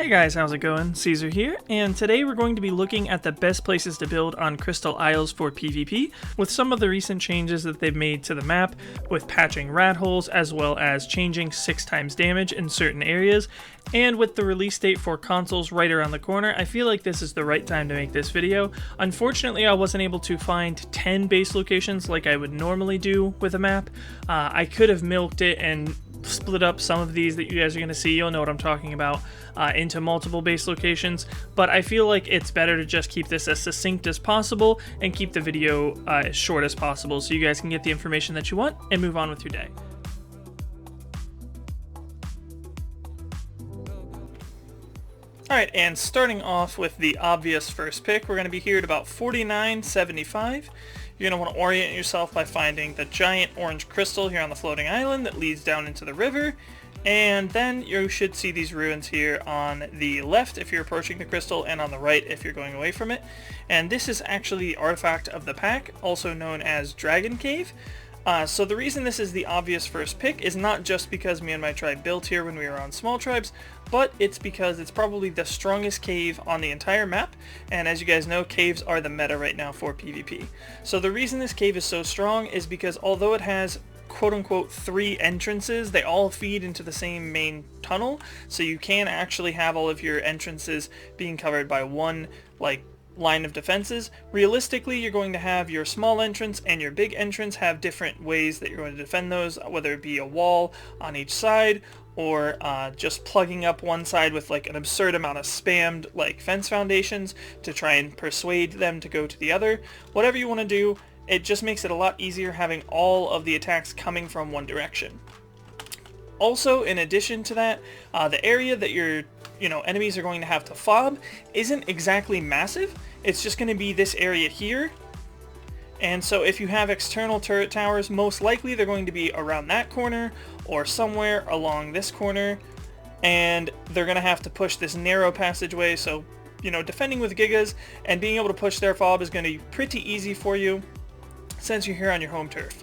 Hey guys, how's it going? Caesar here, and today we're going to be looking at the best places to build on Crystal Isles for PvP, with some of the recent changes that they've made to the map, with patching rat holes as well as changing 6 times damage in certain areas, and with the release date for consoles right around the corner, I feel like this is the right time to make this video. Unfortunately, I wasn't able to find 10 base locations like I would normally do with a map. I could have milked it and split up some of these that you guys are going to see, you'll know what I'm talking about, into multiple base locations, but I feel like it's better to just keep this as succinct as possible and keep the video as short as possible so you guys can get the information that you want and move on with your day. Alright, and starting off with the obvious first pick, we're going to be here at about 49.75. You're going to want to orient yourself by finding the giant orange crystal here on the floating island that leads down into the river, and then you should see these ruins here on the left if you're approaching the crystal, and on the right if you're going away from it. And this is actually the artifact of the pack, also known as Dragon Cave. So the reason this is the obvious first pick is not just because me and my tribe built here when we were on small tribes, but it's because it's probably the strongest cave on the entire map, and as you guys know, caves are the meta right now for PvP. So the reason this cave is so strong is because although it has quote-unquote 3 entrances, they all feed into the same main tunnel, so you can actually have all of your entrances being covered by one line of defenses. Realistically, you're going to have your small entrance and your big entrance have different ways that you're going to defend those, whether it be a wall on each side or just plugging up one side with an absurd amount of spammed fence foundations to try and persuade them to go to the other. Whatever you want to do, it just makes it a lot easier having all of the attacks coming from one direction. Also, in addition to that, the area that your enemies are going to have to fob isn't exactly massive. It's just going to be this area here. And so if you have external turret towers, most likely they're going to be around that corner or somewhere along this corner, and they're going to have to push this narrow passageway. So, defending with Gigas and being able to push their fob is going to be pretty easy for you since you're here on your home turf.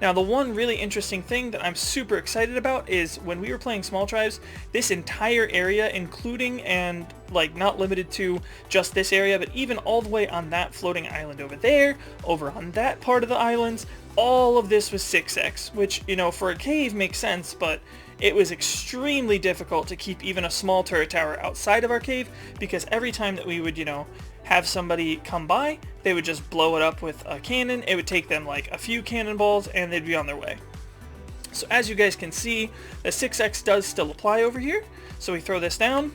Now, the one really interesting thing that I'm super excited about is when we were playing small tribes, this entire area, including and not limited to just this area, but even all the way on that floating island over there, over on that part of the islands, all of this was 6x, which, for a cave makes sense, but it was extremely difficult to keep even a small turret tower outside of our cave, because every time that we would, have somebody come by, they would just blow it up with a cannon. It would take them a few cannonballs and they'd be on their way. So as you guys can see, the 6x does still apply over here. So we throw this down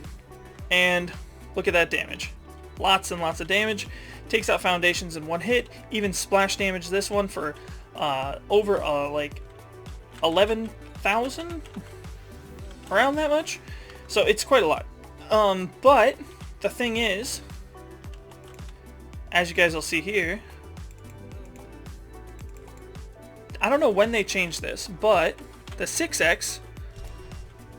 and look at that damage. Lots and lots of damage. Takes out foundations in one hit. Even splash damage this one for over 11,000? Around that much? So it's quite a lot. But the thing is, as you guys will see here, I don't know when they changed this, but the 6x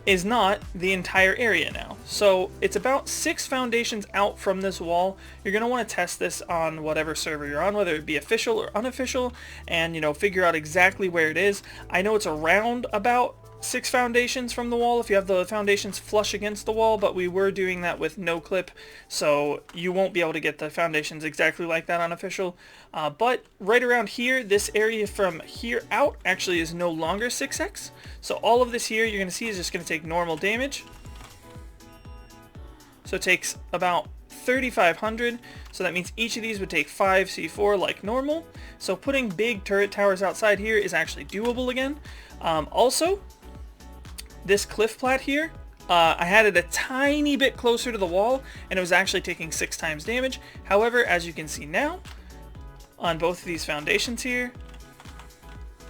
is not the entire area now. So it's about 6 foundations out from this wall. You're going to want to test this on whatever server you're on, whether it be official or unofficial, and figure out exactly where it is. I know it's around about 6 foundations from the wall if you have the foundations flush against the wall, but we were doing that with no clip, so you won't be able to get the foundations exactly like that on official. But right around here, this area from here out actually is no longer 6x. So all of this here you're going to see is just going to take normal damage. So it takes about 3,500, so that means each of these would take 5 C4 like normal. So putting big turret towers outside here is actually doable again. Also, this cliff plat here, I had it a tiny bit closer to the wall, and it was actually taking 6 times damage. However, as you can see now, on both of these foundations here,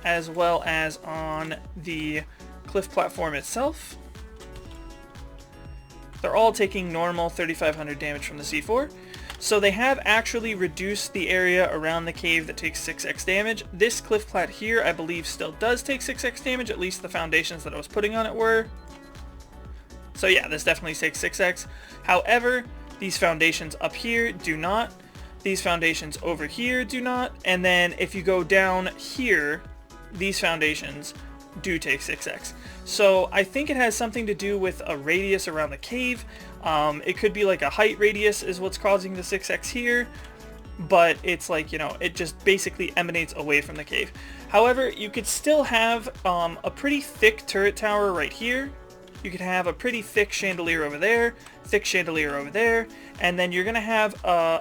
as well as on the cliff platform itself, they're all taking normal 3,500 damage from the C4. So they have actually reduced the area around the cave that takes 6x damage. This cliff plat here, I believe, still does take 6x damage, at least the foundations that I was putting on it were. So yeah, this definitely takes 6x. However, these foundations up here do not. These foundations over here do not. And then if you go down here, these foundations do take 6x. So I think it has something to do with a radius around the cave. It could be like a height radius is what's causing the 6x here, but it's like, you know, it just basically emanates away from the cave. However, you could still have a pretty thick turret tower right here. You could have a pretty thick chandelier over there, thick chandelier over there, and then you're going to have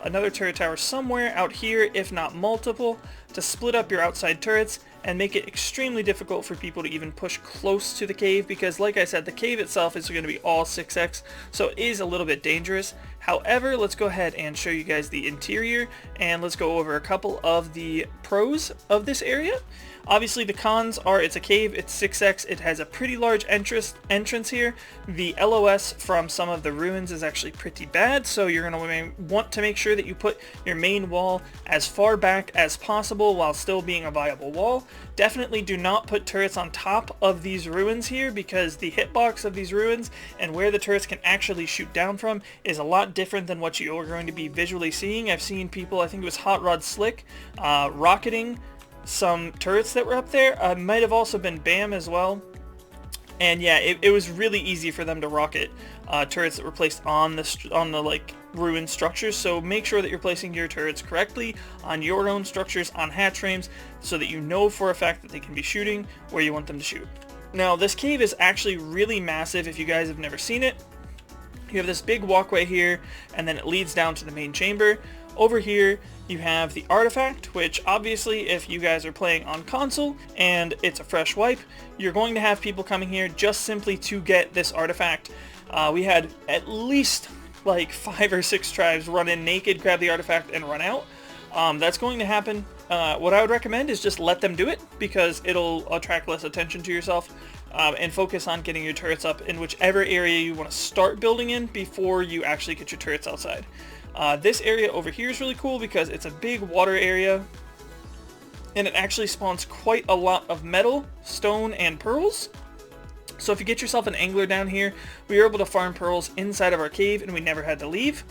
another turret tower somewhere out here, if not multiple, to split up your outside turrets and make it extremely difficult for people to even push close to the cave, because like I said, the cave itself is going to be all 6x, so it is a little bit dangerous. However, let's go ahead and show you guys the interior, and let's go over a couple of the pros of this area. Obviously the cons are it's a cave, it's 6x, it has a pretty large entrance here. The LOS from some of the ruins is actually pretty bad, so you're going to want to make sure that you put your main wall as far back as possible while still being a viable wall. Definitely do not put turrets on top of these ruins here, because the hitbox of these ruins and where the turrets can actually shoot down from is a lot different than what you're going to be visually seeing. I've seen people, I think it was Hot Rod Slick, rocketing some turrets that were up there. Might have also been BAM as well. And yeah, it was really easy for them to rocket turrets that were placed on the like ruined structures. So make sure that you're placing your turrets correctly on your own structures, on hatch frames, so that you know for a fact that they can be shooting where you want them to shoot. Now this cave is actually really massive if you guys have never seen it. You have this big walkway here, and then it leads down to the main chamber. Over here you have the artifact, which obviously if you guys are playing on console and it's a fresh wipe, you're going to have people coming here just simply to get this artifact. We had at least like 5 or 6 tribes run in naked, grab the artifact, and run out. That's going to happen. What I would recommend is just let them do it, because it'll attract less attention to yourself, and focus on getting your turrets up in whichever area you want to start building in before you actually get your turrets outside. This area over here is really cool because it's a big water area, and it actually spawns quite a lot of metal, stone, and pearls. So if you get yourself an angler down here, we were able to farm pearls inside of our cave and we never had to leave.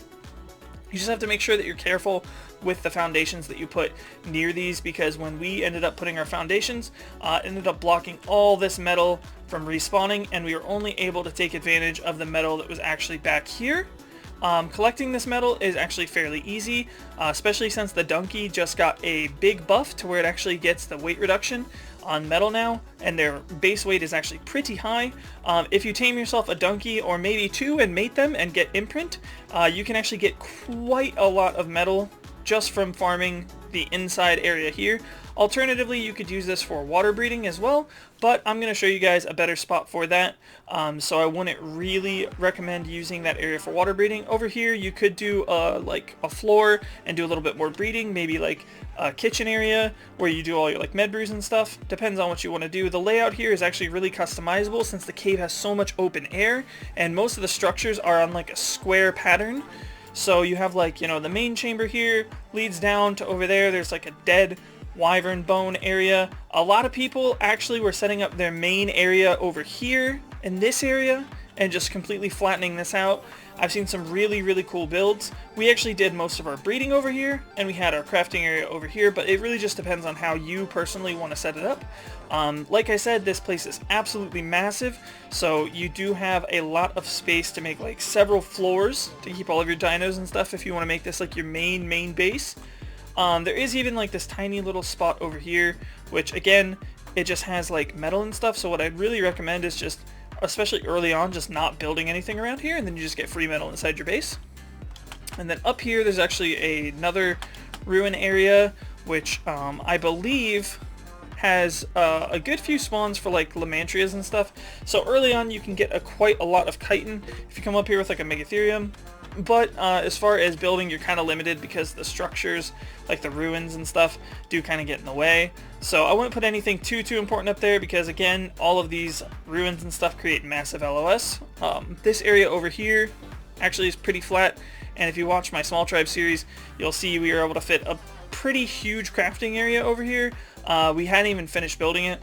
You just have to make sure that you're careful with the foundations that you put near these, because when we ended up putting our foundations, it ended up blocking all this metal from respawning, and we were only able to take advantage of the metal that was actually back here. Collecting this metal is actually fairly easy, especially since the donkey just got a big buff to where it actually gets the weight reduction on metal now, and their base weight is actually pretty high. If you tame yourself a donkey or maybe 2 and mate them and get imprint, you can actually get quite a lot of metal just from farming the inside area here. Alternatively, you could use this for water breeding as well, but I'm going to show you guys a better spot for that, so I wouldn't really recommend using that area for water breeding. Over here you could do like a floor and do a little bit more breeding, maybe like a kitchen area where you do all your like med brews and stuff. Depends on what you want to do. The layout here is actually really customizable since the cave has so much open air, and most of the structures are on like a square pattern. So you have like, you know, the main chamber here leads down to over there. There's like a dead wyvern bone area. A lot of people actually were setting up their main area over here in this area and just completely flattening this out. I've seen some really cool builds. We actually did most of our breeding over here, and we had our crafting area over here, but it really just depends on how you personally want to set it up. Like I said, this place is absolutely massive, so you do have a lot of space to make like several floors to keep all of your dinos and stuff if you want to make this like your main base. There is even like this tiny little spot over here, which again, it just has like metal and stuff, so what I'd really recommend is just, especially early on, just not building anything around here, and then you just get free metal inside your base. And then up here there's actually another ruin area, which I believe has a good few spawns for like Lamantrias and stuff. So early on you can get quite a lot of chitin if you come up here with like a Megatherium. But as far as building, you're kind of limited because the structures, like the ruins and stuff, do kind of get in the way. So I wouldn't put anything too important up there, because again, all of these ruins and stuff create massive LOS. This area over here actually is pretty flat, and if you watch my Small Tribe series, you'll see we were able to fit a pretty huge crafting area over here. We hadn't even finished building it.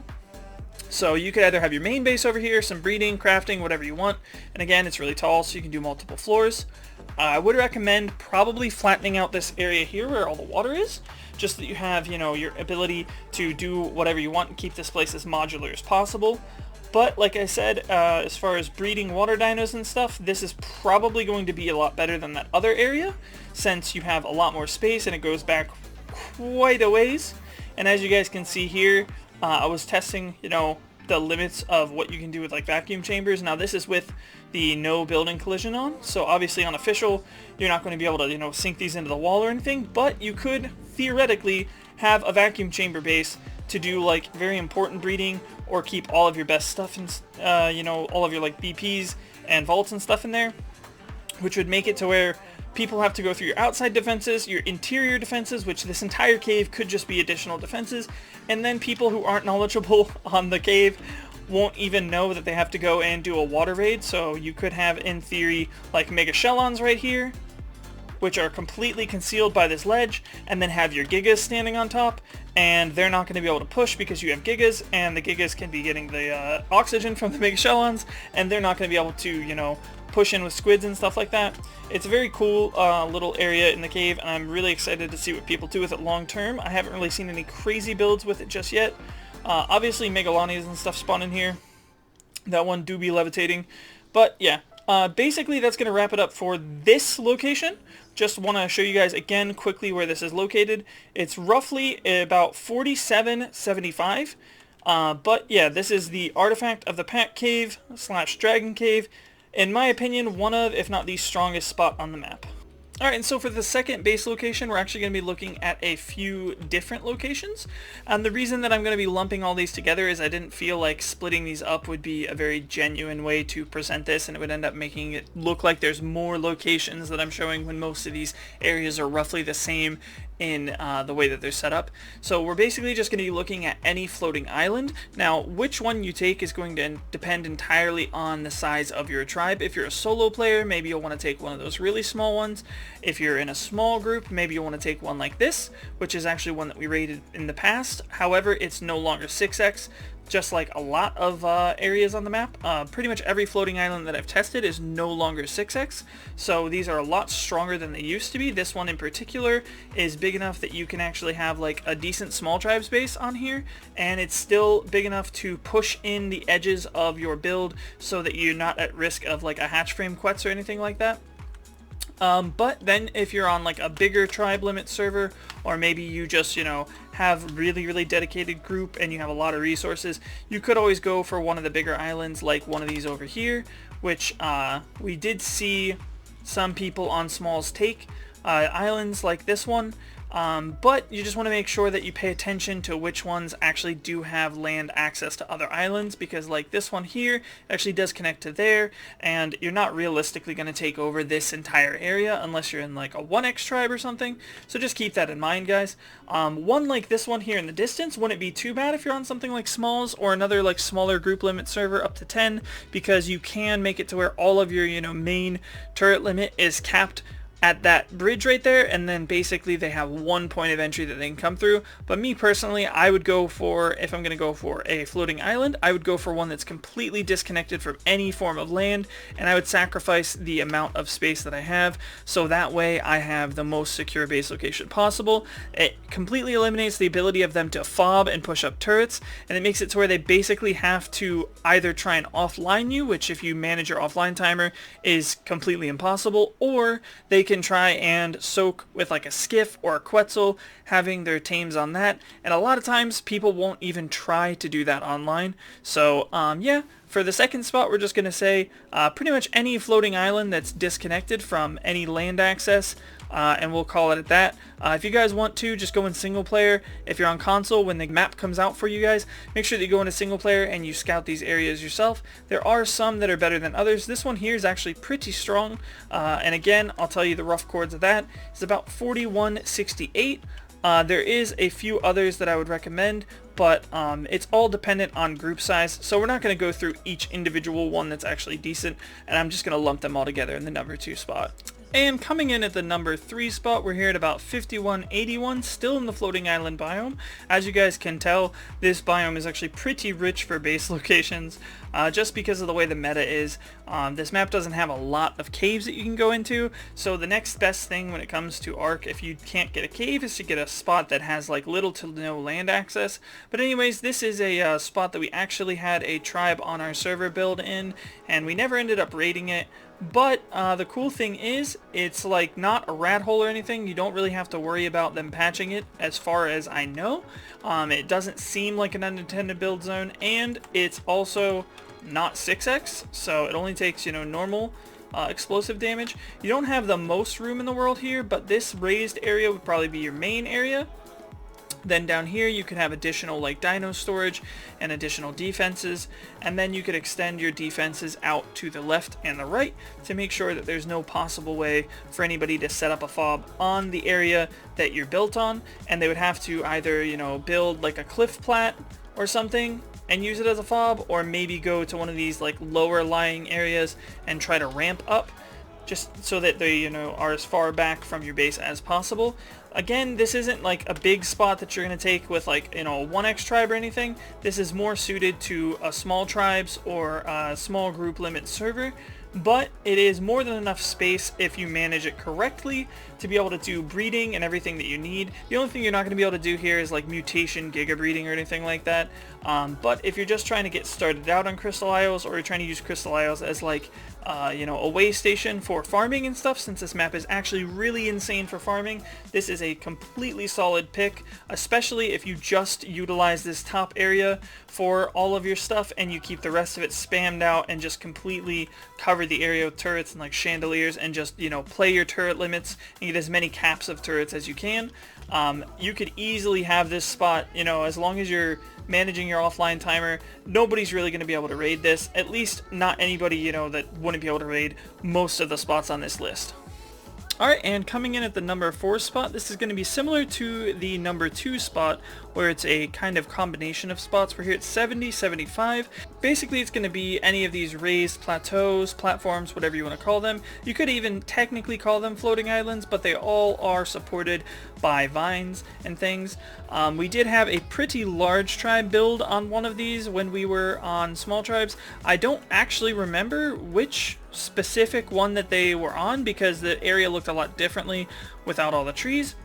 So you could either have your main base over here, some breeding, crafting, whatever you want. And again, it's really tall, so you can do multiple floors. I would recommend probably flattening out this area here where all the water is, just that you have, you know, your ability to do whatever you want and keep this place as modular as possible. But like I said, as far as breeding water dinos and stuff, this is probably going to be a lot better than that other area, since you have a lot more space and it goes back quite a ways. And as you guys can see here, I was testing, you know, the limits of what you can do with like vacuum chambers. Now this is with the no building collision on, so obviously on official you're not going to be able to, you know, sink these into the wall or anything, but you could theoretically have a vacuum chamber base to do like very important breeding, or keep all of your best stuff and you know, all of your like BPs and vaults and stuff in there, which would make it to where people have to go through your outside defenses, your interior defenses, which this entire cave could just be additional defenses, and then people who aren't knowledgeable on the cave won't even know that they have to go and do a water raid. So you could have, in theory, like mega shellons right here, which are completely concealed by this ledge, and then have your gigas standing on top, and they're not going to be able to push because you have gigas, and the gigas can be getting the oxygen from the mega shellons, and they're not going to be able to, you know, push in with squids and stuff like that. It's a very cool little area in the cave, and I'm really excited to see what people do with it long term. I haven't really seen any crazy builds with it just yet. Obviously Megalanias and stuff spawn in here. That one do be levitating. But yeah, basically that's going to wrap it up for this location. Just want to show you guys again quickly where this is located. It's roughly about 4775. But yeah, this is the artifact of the Pack Cave / Dragon Cave. In my opinion, one of, if not the strongest spot on the map. Alright, and so for the second base location, we're actually going to be looking at a few different locations. The reason that I'm going to be lumping all these together is I didn't feel like splitting these up would be a very genuine way to present this, and it would end up making it look like there's more locations that I'm showing when most of these areas are roughly the same in the way that they're set up. So we're basically just going to be looking at any floating island. Now, which one you take is going to depend entirely on the size of your tribe. If you're a solo player, maybe you'll want to take one of those really small ones. If you're in a small group, maybe you'll want to take one like this, which is actually one that we rated in the past. However, it's no longer 6x. Just like a lot of areas on the map, pretty much every floating island that I've tested is no longer 6x, so these are a lot stronger than they used to be. This one in particular is big enough that you can actually have like a decent small tribes base on here, and it's still big enough to push in the edges of your build so that you're not at risk of like a hatch frame quets or anything like that. But then if you're on like a bigger tribe limit server, or maybe you just, you know, have really dedicated group and you have a lot of resources, you could always go for one of the bigger islands like one of these over here, which we did see some people on smalls take islands like this one. But you just want to make sure that you pay attention to which ones actually do have land access to other islands, because like this one here actually does connect to there, and you're not realistically going to take over this entire area unless you're in like a 1x tribe or something. So just keep that in mind, guys. One like this one here in the distance wouldn't be too bad if you're on something like smalls or another like smaller group limit server up to 10, because you can make it to where all of your, you know, main turret limit is capped at that bridge right there, and then basically they have one point of entry that they can come through. But me personally, I would go for, if I'm going to go for a floating island, I would go for one that's completely disconnected from any form of land, and I would sacrifice the amount of space that I have, so that way I have the most secure base location possible. It completely eliminates the ability of them to fob and push up turrets, and it makes it to where they basically have to either try and offline you, which if you manage your offline timer is completely impossible, or they can try and soak with like a skiff or a quetzal, having their tames on that, and a lot of times people won't even try to do that online. So yeah, for the second spot we're just going to say pretty much any floating island that's disconnected from any land access, and we'll call it at that. If you guys want to, just go in single player. If you're on console, when the map comes out for you guys, make sure that you go into single player and you scout these areas yourself. There are some that are better than others. This one here is actually pretty strong, and again, I'll tell you the rough chords of that. It's about 4168. There is a few others that I would recommend, but it's all dependent on group size, so we're not going to go through each individual one that's actually decent, and I'm just going to lump them all together in the number 2 spot. And coming in at the number 3 spot, we're here at about 5181, still in the floating island biome. As you guys can tell, this biome is actually pretty rich for base locations, just because of the way the meta is. This map doesn't have a lot of caves that you can go into, so the next best thing when it comes to Ark, if you can't get a cave, is to get a spot that has like little to no land access. But anyways, this is a spot that we actually had a tribe on our server build in, and we never ended up raiding it. But the cool thing is, it's like not a rat hole or anything. You don't really have to worry about them patching it, as far as I know. It doesn't seem like an unintended build zone, and it's also not 6x, so it only takes, you know, normal explosive damage. You don't have the most room in the world here, but this raised area would probably be your main area. Then down here you could have additional like dino storage and additional defenses, and then you could extend your defenses out to the left and the right to make sure that there's no possible way for anybody to set up a fob on the area that you're built on, and they would have to either, you know, build like a cliff plat or something and use it as a fob, or maybe go to one of these like lower lying areas and try to ramp up, just so that they, you know, are as far back from your base as possible. Again, this isn't like a big spot that you're going to take with like, you know, a 1x tribe or anything. This is more suited to a small tribes or a small group limit server, but it is more than enough space if you manage it correctly to be able to do breeding and everything that you need. The only thing you're not going to be able to do here is like mutation, giga breeding, or anything like that. But if you're just trying to get started out on Crystal Isles, or you're trying to use Crystal Isles as like, you know, a way station for farming and stuff, since this map is actually really insane for farming, this is a completely solid pick, especially if you just utilize this top area for all of your stuff and you keep the rest of it spammed out and just completely cover the area with turrets and like chandeliers, and just, you know, play your turret limits and get as many caps of turrets as you can. You could easily have this spot, you know, as long as you're managing your offline timer, nobody's really going to be able to raid this, at least not anybody, you know, that wouldn't be able to raid most of the spots on this list. Alright, and coming in at the number 4 spot, this is going to be similar to the number 2 spot, where it's a kind of combination of spots. We're here at 70, 75. Basically, it's going to be any of these raised plateaus, platforms, whatever you want to call them. You could even technically call them floating islands, but they all are supported by vines and things. We did have a pretty large tribe build on one of these when we were on small tribes. I don't actually remember which specific one that they were on, because the area looked a lot differently without all the trees.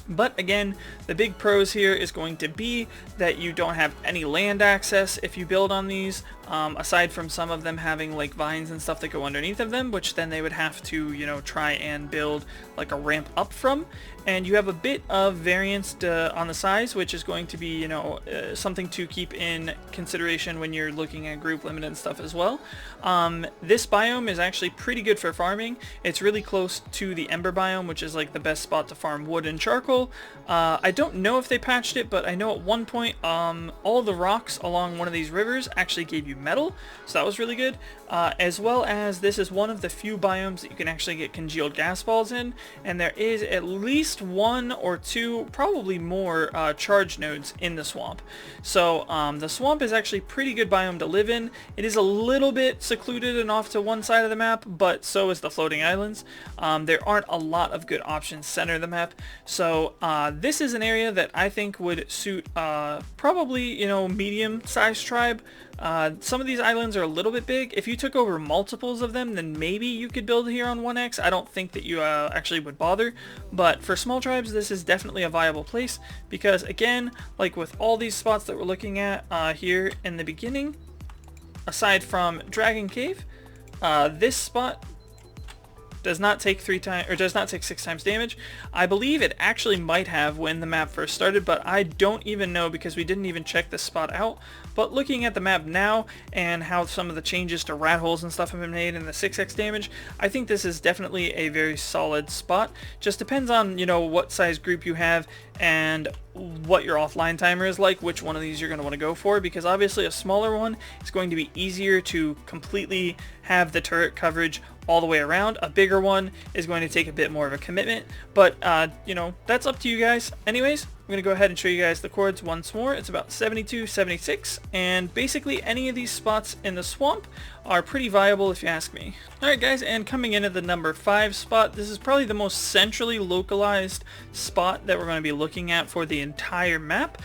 But again, the big pros here is going to be that you don't have any land access if you build on these, aside from some of them having like vines and stuff that go underneath of them, which then they would have to, you know, try and build like a ramp up from. And you have a bit of variance on the size, which is going to be, you know, something to keep in consideration when you're looking at group limit and stuff as well. This biome is actually pretty good for farming. It's really close to the Ember biome, which is like the best spot to farm wood and charcoal. I don't know if they patched it, but I know at one point all the rocks along one of these rivers actually gave you metal, so that was really good. As well as this is one of the few biomes that you can actually get congealed gas balls in, and there is at least 1 or 2, probably more, charge nodes in the swamp. So the swamp is actually a pretty good biome to live in. It is a little bit secluded and off to one side of the map, but so is the floating islands. There aren't a lot of good options center of the map, so this is an area that I think would suit probably, you know, medium-sized tribe. Some of these islands are a little bit big. If you took over multiples of them, then maybe you could build here on 1x. I don't think that you actually would bother, but for small tribes, this is definitely a viable place, because again, like with all these spots that we're looking at here in the beginning, aside from Dragon Cave, this spot does not take 6 times damage. I believe it actually might have when the map first started, but I don't even know because we didn't even check this spot out. But looking at the map now and how some of the changes to rat holes and stuff have been made and the 6x damage, I think this is definitely a very solid spot. Just depends on, you know, what size group you have and what your offline timer is like, which one of these you're going to want to go for, because obviously a smaller one is going to be easier to completely have the turret coverage all the way around. A bigger one is going to take a bit more of a commitment, but you know, that's up to you guys. Anyways, I'm going to go ahead and show you guys the coords once more. It's about 72, 76, and basically any of these spots in the swamp are pretty viable if you ask me. Alright guys, and coming in at the number 5 spot, this is probably the most centrally localized spot that we're going to be looking at for the entire map.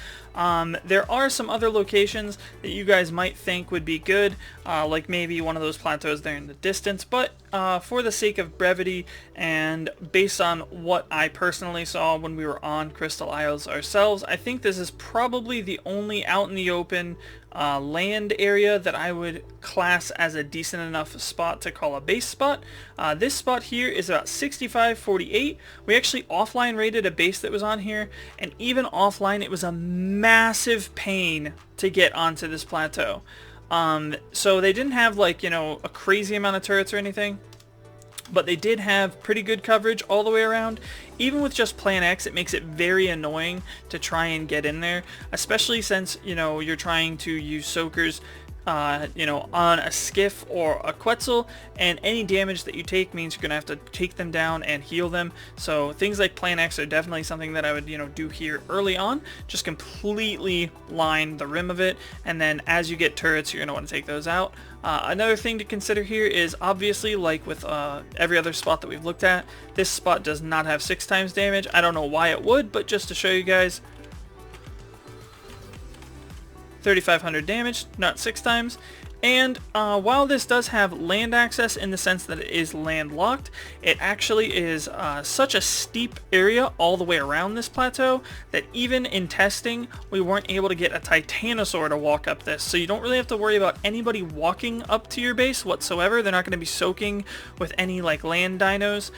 There are some other locations that you guys might think would be good, like maybe one of those plateaus there in the distance, but for the sake of brevity and based on what I personally saw when we were on Crystal Isles ourselves, I think this is probably the only out in the open land area that I would class as a decent enough spot to call a base spot. This spot here is about 65-48. We actually offline rated a base that was on here, and even offline it was a massive pain to get onto this plateau. So they didn't have like, you know, a crazy amount of turrets or anything, but they did have pretty good coverage all the way around. Even with just Plan X, it makes it very annoying to try and get in there, especially since, you know, you're trying to use soakers, you know, on a skiff or a Quetzal, and any damage that you take means you're gonna have to take them down and heal them. So things like Plan X are definitely something that I would, you know, do here early on. Just completely line the rim of it, and then as you get turrets, you're gonna want to take those out. Another thing to consider here is obviously, like with every other spot that we've looked at, this spot does not have 6 times damage. I don't know why it would, but just to show you guys, 3,500 damage, not 6 times. And while this does have land access in the sense that it is landlocked, it actually is such a steep area all the way around this plateau that even in testing, we weren't able to get a Titanosaur to walk up this. So you don't really have to worry about anybody walking up to your base whatsoever. They're not going to be soaking with any like land dinos,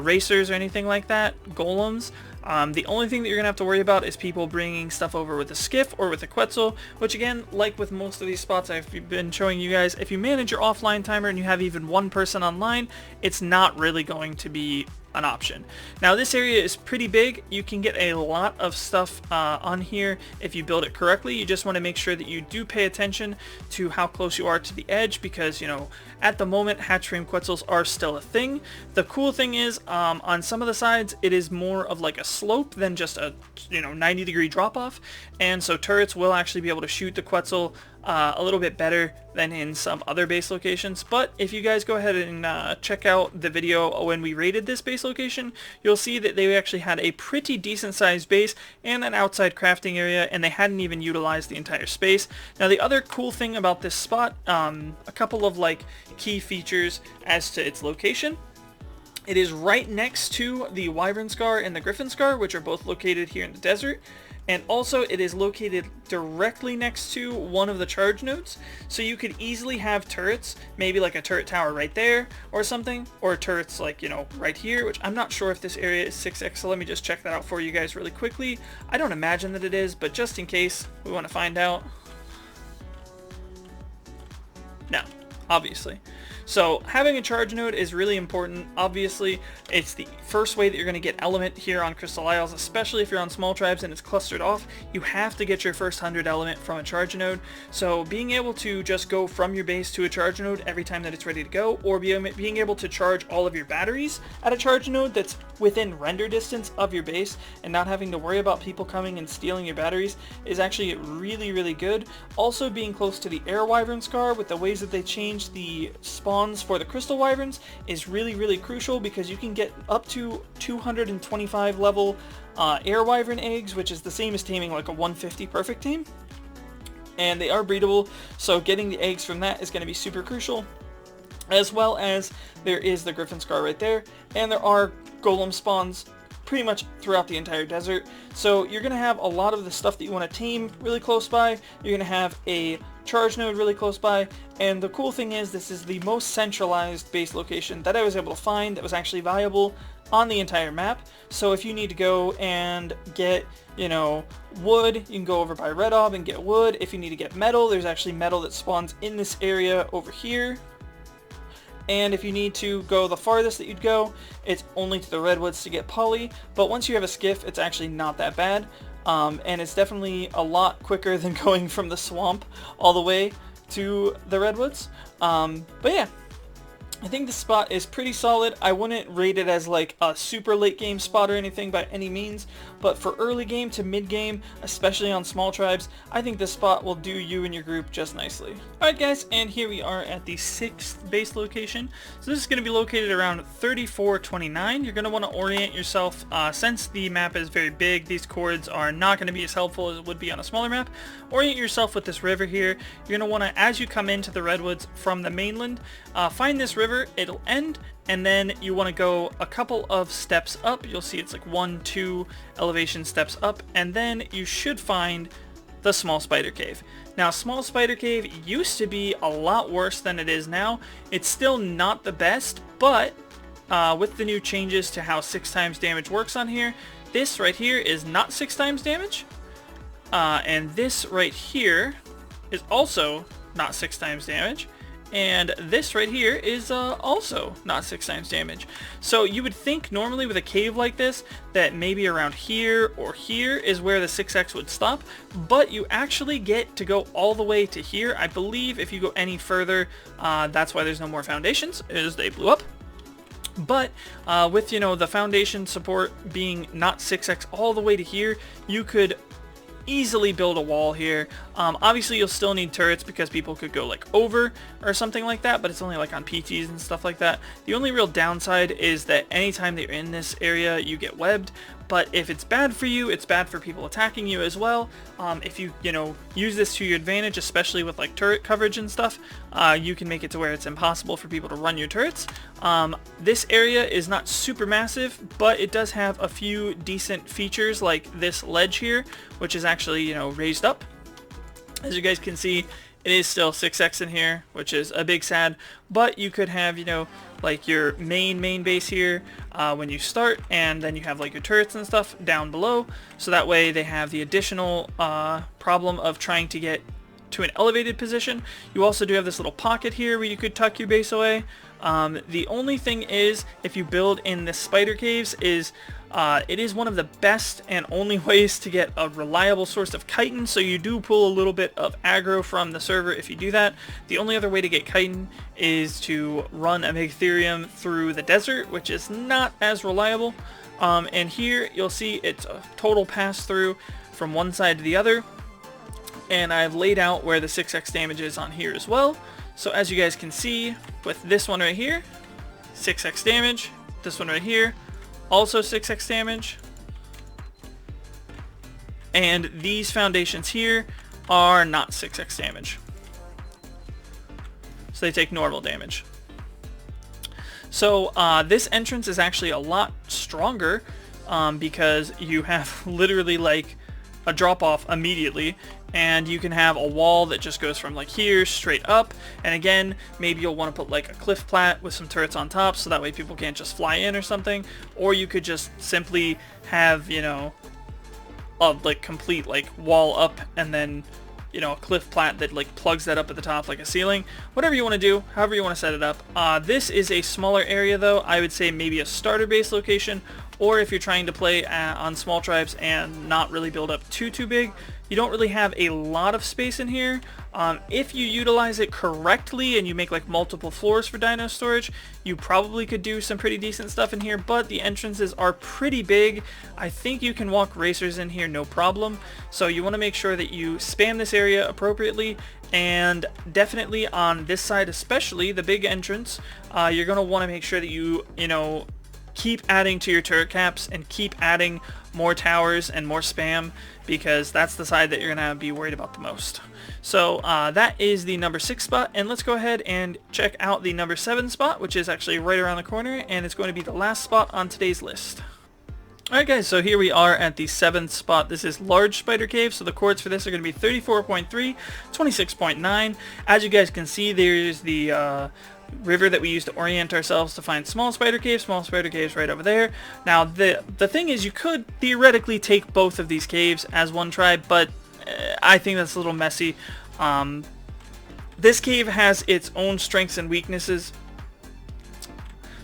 racers or anything like that, golems. The only thing that you're going to have to worry about is people bringing stuff over with a skiff or with a Quetzal, which again, like with most of these spots I've been showing you guys, if you manage your offline timer and you have even one person online, it's not really going to be an option. Now this area is pretty big. You can get a lot of stuff on here if you build it correctly. You just want to make sure that you do pay attention to how close you are to the edge, because, you know, at the moment hatch frame Quetzals are still a thing. The cool thing is on some of the sides it is more of like a slope than just a, you know, 90-degree drop off, and so turrets will actually be able to shoot the Quetzal a little bit better than in some other base locations. But if you guys go ahead and check out the video when we rated this base location, you'll see that they actually had a pretty decent sized base and an outside crafting area, and they hadn't even utilized the entire space. Now the other cool thing about this spot, a couple of like key features as to its location. It is right next to the Wyvern Scar and the Griffin Scar, which are both located here in the desert. And also it is located directly next to one of the charge nodes, so you could easily have turrets, maybe like a turret tower right there or something, or turrets like, you know, right here, which I'm not sure if this area is 6x, so let me just check that out for you guys really quickly. I don't imagine that it is, but just in case we want to find out. No, obviously. So having a charge node is really important. Obviously, it's the first way that you're going to get element here on Crystal Isles, especially if you're on small tribes and it's clustered off. You have to get your first 100 element from a charge node. So being able to just go from your base to a charge node every time that it's ready to go, or being able to charge all of your batteries at a charge node that's within render distance of your base and not having to worry about people coming and stealing your batteries, is actually really, really good. Also being close to the Air Wyvern Scar with the ways that they changed the spawns for the Crystal Wyverns is really, really crucial, because you can get up to 225 level Air Wyvern eggs, which is the same as taming like a 150 perfect tame, and they are breedable, so getting the eggs from that is going to be super crucial. As well as there is the Griffin Scar right there, and there are golem spawns pretty much throughout the entire desert. So you're going to have a lot of the stuff that you want to tame really close by. You're going to have a charge node really close by, and the cool thing is this is the most centralized base location that I was able to find that was actually viable on the entire map. So if you need to go and get, you know, wood, you can go over by Red Ob and get wood. If you need to get metal, there's actually metal that spawns in this area over here. And if you need to go the farthest that you'd go, it's only to the redwoods to get poly. But once you have a skiff, it's actually not that bad. And it's definitely a lot quicker than going from the swamp all the way to the redwoods. But yeah, I think the spot is pretty solid. I wouldn't rate it as like a super late game spot or anything by any means, but for early game to mid game, especially on small tribes, I think this spot will do you and your group just nicely. Alright guys, and here we are at the 6th base location. So this is going to be located around 3429. You're going to want to orient yourself, since the map is very big, these chords are not going to be as helpful as it would be on a smaller map. Orient yourself with this river here. You're going to want to, as you come into the redwoods from the mainland, find this river. It'll end, and then you want to go a couple of steps up. You'll see it's like 1, 2 elevation steps up, and then you should find the small spider cave. Now, small spider cave used to be a lot worse than it is now. It's still not the best, but with the new changes to how 6 times damage works on here, this right here is not 6 times damage, and this right here is also not 6 times damage. And this right here is also not 6 times damage. So you would think normally with a cave like this that maybe around here or here is where the 6x would stop, but you actually get to go all the way to here. I believe if you go any further, that's why there's no more foundations, is they blew up. But with, you know, the foundation support being not 6x all the way to here, you could easily build a wall here. Obviously you'll still need turrets because people could go like over or something like that, but it's only like on PTs and stuff like that. The only real downside is that anytime that you're in this area you get webbed, but if it's bad for you, it's bad for people attacking you as well. If you know, use this to your advantage, especially with like turret coverage and stuff, you can make it to where it's impossible for people to run your turrets. This area is not super massive, but it does have a few decent features like this ledge here, which is actually, you know, raised up. As you guys can see, it is still 6x in here, which is a big sad, but you could have, you know, like your main base here when you start, and then you have like your turrets and stuff down below, so that way they have the additional problem of trying to get to an elevated position. You also do have this little pocket here where you could tuck your base away. The only thing is, if you build in the spider caves, is it is one of the best and only ways to get a reliable source of chitin, so you do pull a little bit of aggro from the server if you do that. The only other way to get chitin is to run a Megatherium through the desert, which is not as reliable. And here you'll see it's a total pass through from one side to the other, and I've laid out where the 6x damage is on here as well. So as you guys can see, with this one right here, 6x damage, this one right here, also 6x damage, and these foundations here are not 6x damage, so they take normal damage. So this entrance is actually a lot stronger because you have literally like a drop off immediately, and you can have a wall that just goes from like here straight up, and again, maybe you'll want to put like a cliff plat with some turrets on top, so that way people can't just fly in or something, or you could just simply have, you know, a like complete like wall up, and then, you know, a cliff plat that like plugs that up at the top like a ceiling. Whatever you want to do, however you want to set it up. This is a smaller area though. I would say maybe a starter base location, or if you're trying to play on small tribes and not really build up too big, you don't really have a lot of space in here. If you utilize it correctly and you make like multiple floors for dino storage, you probably could do some pretty decent stuff in here, but the entrances are pretty big. I think you can walk racers in here no problem, so you want to make sure that you spam this area appropriately. And definitely on this side, especially the big entrance, you're going to want to make sure that you know, keep adding to your turret caps and keep adding more towers and more spam, because that's the side that you're gonna be worried about the most. So that is the number 6 spot, and let's go ahead and check out the number 7 spot, which is actually right around the corner, and it's going to be the last spot on today's list. Alright guys, so here we are at the 7th spot. This is Large Spider Cave, so the chords for this are going to be 34.3, 26.9. As you guys can see, there's the river that we use to orient ourselves to find small spider caves right over there. Now the thing is, you could theoretically take both of these caves as one tribe, but I think that's a little messy. This cave has its own strengths and weaknesses.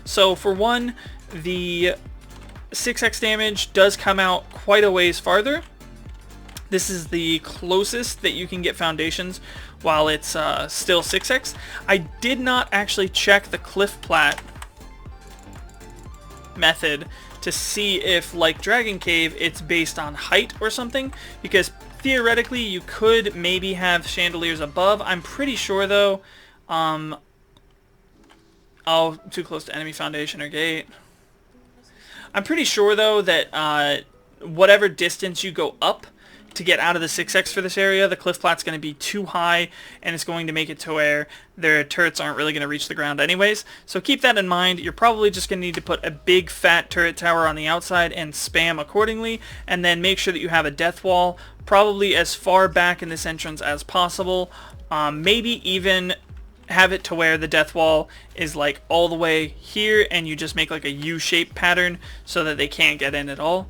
So for one, the 6x damage does come out quite a ways farther, This is the closest that you can get foundations while it's still 6x. I did not actually check the cliff plat method to see if, like Dragon Cave, it's based on height or something, because theoretically you could maybe have chandeliers above. I'm pretty sure though, oh, too close to enemy foundation or gate. I'm pretty sure though that whatever distance you go up to get out of the 6x for this area, the cliff plat's going to be too high, and it's going to make it to where their turrets aren't really going to reach the ground anyways. So keep that in mind. You're probably just going to need to put a big fat turret tower on the outside and spam accordingly, and then make sure that you have a death wall probably as far back in this entrance as possible. Maybe even have it to where the death wall is like all the way here, and you just make like a U-shaped pattern so that they can't get in at all.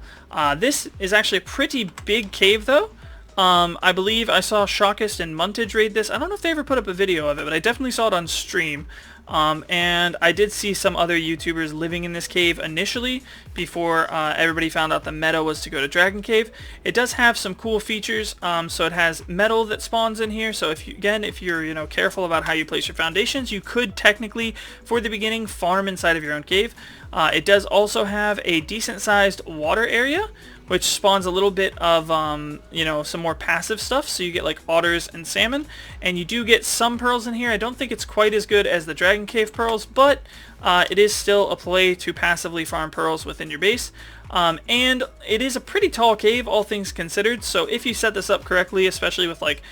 This is actually a pretty big cave though. I believe I saw Shockist and Muntage raid this. I don't know if they ever put up a video of it, but I definitely saw it on stream. And I did see some other YouTubers living in this cave initially before everybody found out the meta was to go to Dragon Cave. It does have some cool features. So it has metal that spawns in here. So if you're careful about how you place your foundations, you could technically, for the beginning, farm inside of your own cave. It does also have a decent sized water area, which spawns a little bit of, some more passive stuff. So you get like otters and salmon, and you do get some pearls in here. I don't think it's quite as good as the Dragon Cave pearls, but it is still a play to passively farm pearls within your base. And it is a pretty tall cave, all things considered. So if you set this up correctly, especially with like,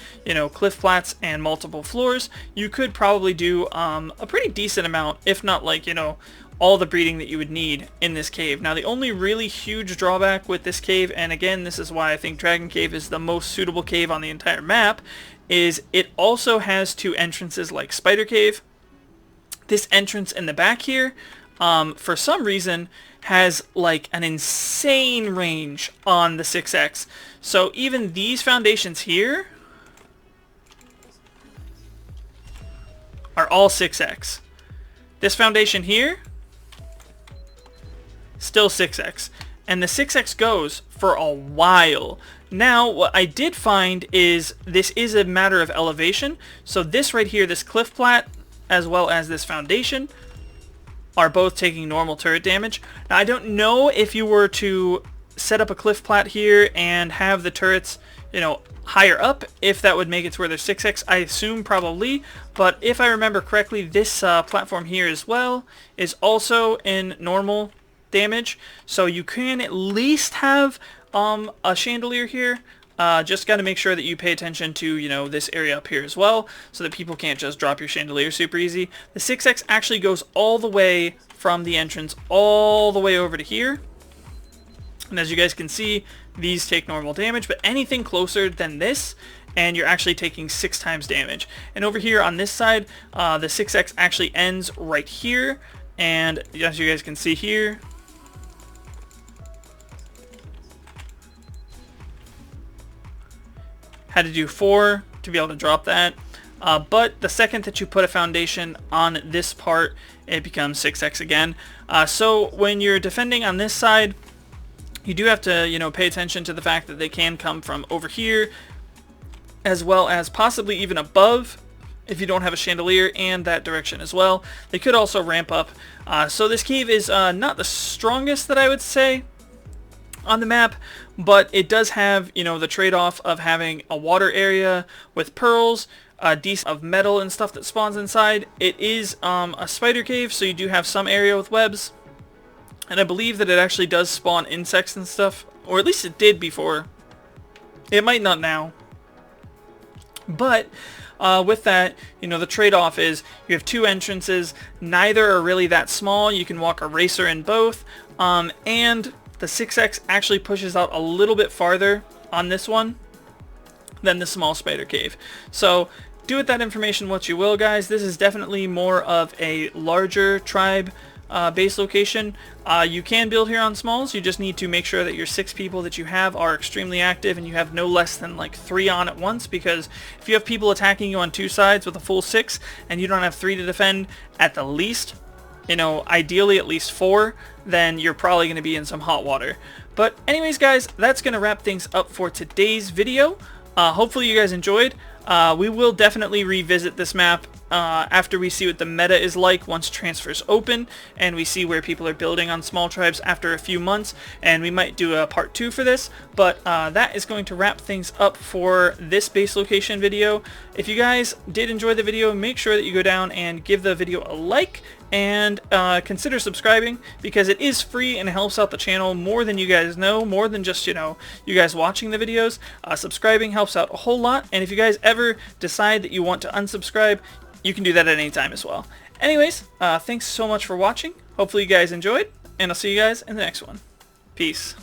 cliff flats and multiple floors, you could probably do a pretty decent amount, if not like, all the breeding that you would need in this cave. Now the only really huge drawback with this cave, and again this is why I think Dragon Cave is the most suitable cave on the entire map, is it also has two entrances like Spider Cave. This entrance in the back here, for some reason, has like an insane range on the 6x. So even these foundations here are all 6x. This foundation here, still 6x, and the 6x goes for a while. Now what I did find is this is a matter of elevation. So this right here, this cliff plat as well as this foundation are both taking normal turret damage. Now I don't know if you were to set up a cliff plat here and have the turrets higher up, if that would make it to where they're 6x. I assume probably, but if I remember correctly, this platform here as well is also in normal damage, so you can at least have a chandelier here. Just got to make sure that you pay attention to this area up here as well, so that people can't just drop your chandelier super easy. The 6x actually goes all the way from the entrance all the way over to here, and as you guys can see, these take normal damage, but anything closer than this and you're actually taking 6 times damage. And over here on this side, the 6x actually ends right here, and as you guys can see here, had to do 4 to be able to drop that. But the second that you put a foundation on this part, it becomes 6x again. So when you're defending on this side, you do have to, pay attention to the fact that they can come from over here, as well as possibly even above if you don't have a chandelier, and that direction as well. They could also ramp up. So this cave is not the strongest that I would say on the map, but it does have, the trade-off of having a water area with pearls, a decent of metal and stuff that spawns inside. It is a spider cave, so you do have some area with webs, and I believe that it actually does spawn insects and stuff, or at least it did before. It might not now, but with that, the trade-off is you have 2 entrances. Neither are really that small. You can walk a racer in both, and the 6x actually pushes out a little bit farther on this one than the small spider cave. So do with that information what you will, guys. This is definitely more of a larger tribe base location. You can build here on smalls. You just need to make sure that your 6 people that you have are extremely active, and you have no less than like 3 on at once, because if you have people attacking you on 2 sides with a full 6 and you don't have 3 to defend at the least, you know, ideally at least 4, then you're probably going to be in some hot water. But anyways, guys, that's going to wrap things up for today's video. Hopefully you guys enjoyed. We will definitely revisit this map after we see what the meta is like once transfers open, and we see where people are building on small tribes after a few months, and we might do a part 2 for this. But that is going to wrap things up for this base location video. If you guys did enjoy the video, make sure that you go down and give the video a like, and consider subscribing, because it is free and it helps out the channel more than you guys know, more than just, you know, you guys watching the videos. Subscribing helps out a whole lot, and if you guys ever decide that you want to unsubscribe, you can do that at any time as well. Anyways, thanks so much for watching. Hopefully you guys enjoyed, and I'll see you guys in the next one. Peace.